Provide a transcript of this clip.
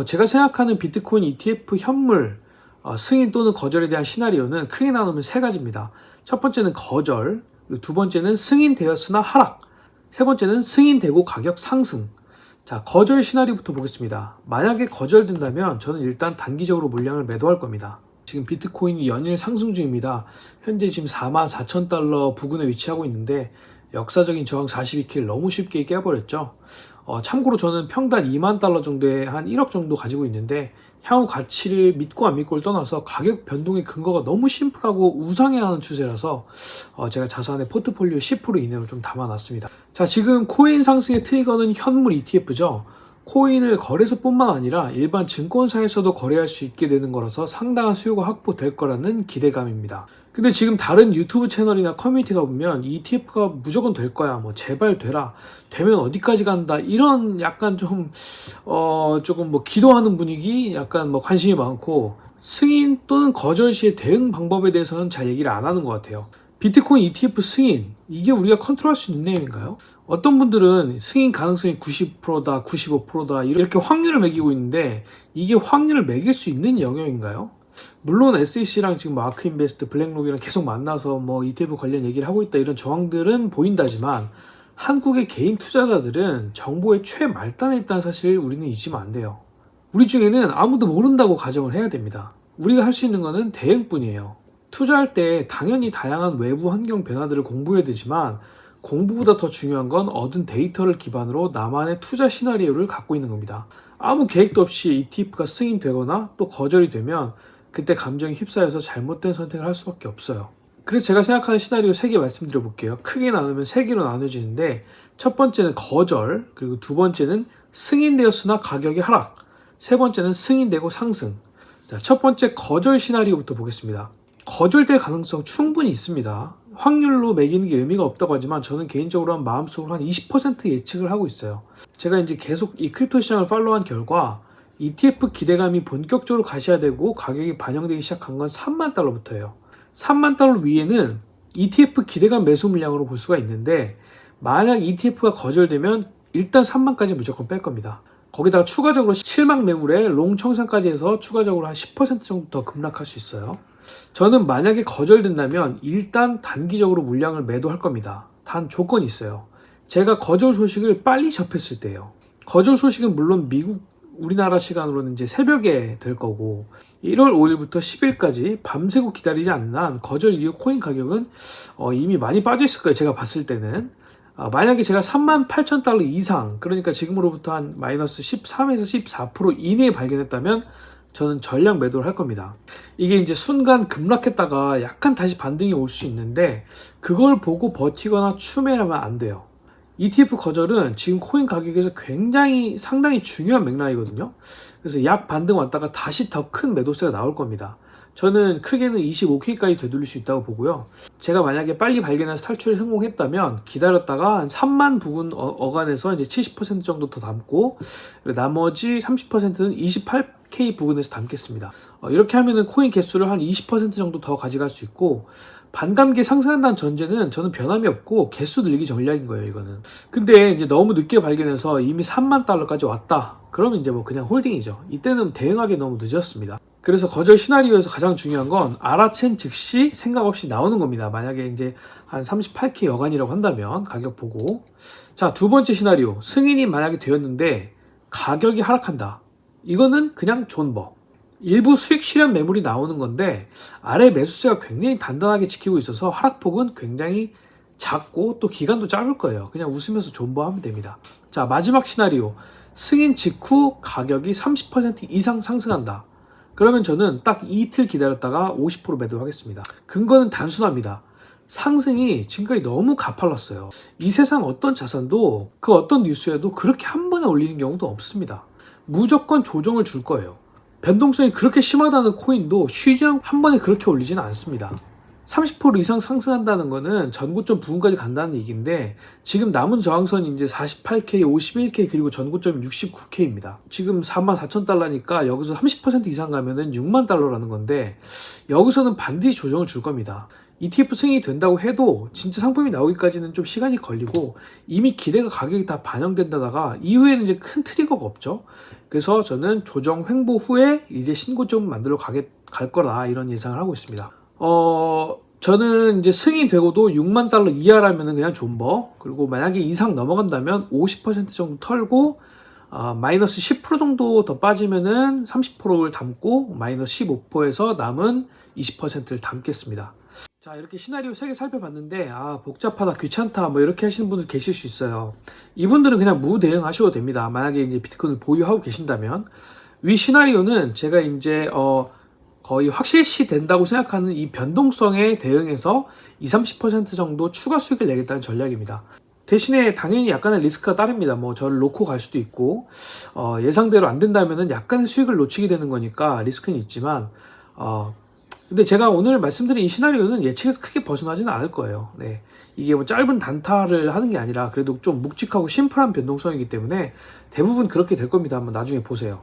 제가 생각하는 비트코인 ETF 현물 승인 또는 거절에 대한 시나리오는 크게 나누면 세 가지입니다. 첫 번째는 거절, 그리고 두 번째는 승인되었으나 하락, 세 번째는 승인되고 가격 상승. 자, 거절 시나리오부터 보겠습니다. 만약에 거절된다면 저는 일단 단기적으로 물량을 매도할 겁니다. 지금 비트코인이 연일 상승 중입니다. 현재 지금 44,000달러 부근에 위치하고 있는데 역사적인 저항 42K를 너무 쉽게 깨버렸죠. 참고로 저는 평단 2만 달러 정도에 한 1억 정도 가지고 있는데 향후 가치를 믿고 안 믿고를 떠나서 가격 변동의 근거가 너무 심플하고 우상향하는 추세라서 제가 자산의 포트폴리오 10% 이내로 좀 담아놨습니다. 자, 지금 코인 상승의 트리거는 현물 ETF죠. 코인을 거래소뿐만 아니라 일반 증권사에서도 거래할 수 있게 되는 거라서 상당한 수요가 확보될 거라는 기대감입니다. 근데 지금 다른 유튜브 채널이나 커뮤니티가 보면 ETF가 무조건 될 거야, 뭐 제발 되라, 되면 어디까지 간다, 이런 약간 좀 조금 뭐 기도하는 분위기, 약간 뭐 관심이 많고 승인 또는 거절 시의 대응 방법에 대해서는 잘 얘기를 안 하는 것 같아요. 비트코인 ETF 승인, 이게 우리가 컨트롤할 수 있는 내용인가요? 어떤 분들은 승인 가능성이 90%다, 95%다 이렇게 확률을 매기고 있는데 이게 확률을 매길 수 있는 영역인가요? 물론 SEC랑 지금 마크인베스트, 블랙록이랑 계속 만나서 뭐 ETF 관련 얘기를 하고 있다 이런 정황들은 보인다지만 한국의 개인 투자자들은 정보의 최말단에 있다는 사실 우리는 잊으면 안 돼요. 우리 중에는 아무도 모른다고 가정을 해야 됩니다. 우리가 할 수 있는 거는 대응뿐이에요. 투자할 때 당연히 다양한 외부 환경 변화들을 공부해야 되지만 공부보다 더 중요한 건 얻은 데이터를 기반으로 나만의 투자 시나리오를 갖고 있는 겁니다. 아무 계획도 없이 ETF가 승인되거나 또 거절이 되면 그때 감정이 휩싸여서 잘못된 선택을 할 수밖에 없어요. 그래서 제가 생각하는 시나리오 3개 말씀드려 볼게요. 크게 나누면 3개로 나눠지는데 첫 번째는 거절, 그리고 두 번째는 승인되었으나 가격이 하락, 세 번째는 승인되고 상승. 자, 첫 번째 거절 시나리오부터 보겠습니다. 거절될 가능성 충분히 있습니다. 확률로 매기는 게 의미가 없다고 하지만 저는 개인적으로 마음속으로 한 20% 예측을 하고 있어요. 제가 이제 계속 이 크립토 시장을 팔로우한 결과 ETF 기대감이 본격적으로 가시화되고 가격이 반영되기 시작한 건 3만 달러부터예요. 3만 달러 위에는 ETF 기대감 매수 물량으로 볼 수가 있는데 만약 ETF가 거절되면 일단 3만까지 무조건 뺄 겁니다. 거기다가 추가적으로 실망 매물에 롱 청산까지 해서 추가적으로 한 10% 정도 더 급락할 수 있어요. 저는 만약에 거절된다면 일단 단기적으로 물량을 매도할 겁니다. 단 조건이 있어요. 제가 거절 소식을 빨리 접했을 때예요. 거절 소식은 물론 우리나라 시간으로는 이제 새벽에 될 거고 1월 5일부터 10일까지 밤새고 기다리지 않는 한 거절 이후 코인 가격은 이미 많이 빠져 있을 거예요. 제가 봤을 때는. 만약에 제가 38,000달러 이상, 그러니까 지금으로부터 한 마이너스 13에서 14% 이내에 발견했다면 저는 전량 매도를 할 겁니다. 이게 이제 순간 급락했다가 약간 다시 반등이 올 수 있는데 그걸 보고 버티거나 추매하면 안 돼요. ETF 거절은 지금 코인 가격에서 상당히 중요한 맥락이거든요. 그래서 약 반등 왔다가 다시 더 큰 매도세가 나올 겁니다. 저는 크게는 25K까지 되돌릴 수 있다고 보고요. 제가 만약에 빨리 발견해서 탈출에 성공했다면 기다렸다가 한 3만 부근 어간에서 이제 70% 정도 더 담고 나머지 30%는 28K 부근에서 담겠습니다. 이렇게 하면은 코인 개수를 한 20% 정도 더 가져갈 수 있고 반감기에 상승한다는 전제는 저는 변함이 없고 개수 늘리기 전략인 거예요, 이거는. 근데 이제 너무 늦게 발견해서 이미 3만 달러까지 왔다. 그러면 이제 뭐 그냥 홀딩이죠. 이때는 대응하기 너무 늦었습니다. 그래서 거절 시나리오에서 가장 중요한 건 알아챈 즉시 생각 없이 나오는 겁니다. 만약에 이제 한 38K 여간이라고 한다면 가격 보고. 자, 두 번째 시나리오. 승인이 만약에 되었는데 가격이 하락한다. 이거는 그냥 존버. 일부 수익 실현 매물이 나오는 건데 아래 매수세가 굉장히 단단하게 지키고 있어서 하락폭은 굉장히 작고 또 기간도 짧을 거예요. 그냥 웃으면서 존버하면 됩니다. 자, 마지막 시나리오. 승인 직후 가격이 30% 이상 상승한다. 그러면 저는 딱 이틀 기다렸다가 50% 매도하겠습니다. 근거는 단순합니다. 상승이 지금까지 너무 가팔랐어요. 이 세상 어떤 자산도 그 어떤 뉴스에도 그렇게 한 번에 올리는 경우도 없습니다. 무조건 조정을 줄 거예요. 변동성이 그렇게 심하다는 코인도 쉬지 않고 한 번에 그렇게 올리지는 않습니다. 30% 이상 상승한다는 거는 전고점 부근까지 간다는 얘기인데 지금 남은 저항선이 이제 48K, 51K 그리고 전고점이 69K입니다. 지금 44,000달러니까 여기서 30% 이상 가면은 6만 달러라는 건데 여기서는 반드시 조정을 줄 겁니다. ETF 승인이 된다고 해도 진짜 상품이 나오기까지는 좀 시간이 걸리고 이미 기대가 가격이 다 반영된다다가 이후에는 이제 큰 트리거가 없죠. 그래서 저는 조정 횡보 후에 이제 신고점 만들어 갈 거라 이런 예상을 하고 있습니다. 저는 이제 승인되고도 $60,000 이하라면은 그냥 존버, 그리고 만약에 이상 넘어간다면 50% 정도 털고 마이너스 10% 정도 더 빠지면은 30%를 담고 마이너스 15%에서 남은 20%를 담겠습니다. 자, 이렇게 시나리오 3개 살펴봤는데 복잡하다, 귀찮다 뭐 이렇게 하시는 분들 계실 수 있어요. 이분들은 그냥 무대응 하셔도 됩니다. 만약에 이제 비트코인을 보유하고 계신다면. 위 시나리오는 제가 이제 거의 확실시 된다고 생각하는 이 변동성에 대응해서 20-30% 정도 추가 수익을 내겠다는 전략입니다. 대신에 당연히 약간의 리스크가 따릅니다. 뭐 저를 놓고 갈 수도 있고 예상대로 안 된다면은 약간의 수익을 놓치게 되는 거니까 리스크는 있지만 근데 제가 오늘 말씀드린 이 시나리오는 예측에서 크게 벗어나지는 않을 거예요. 네. 이게 뭐 짧은 단타를 하는 게 아니라 그래도 좀 묵직하고 심플한 변동성이기 때문에 대부분 그렇게 될 겁니다. 한번 나중에 보세요.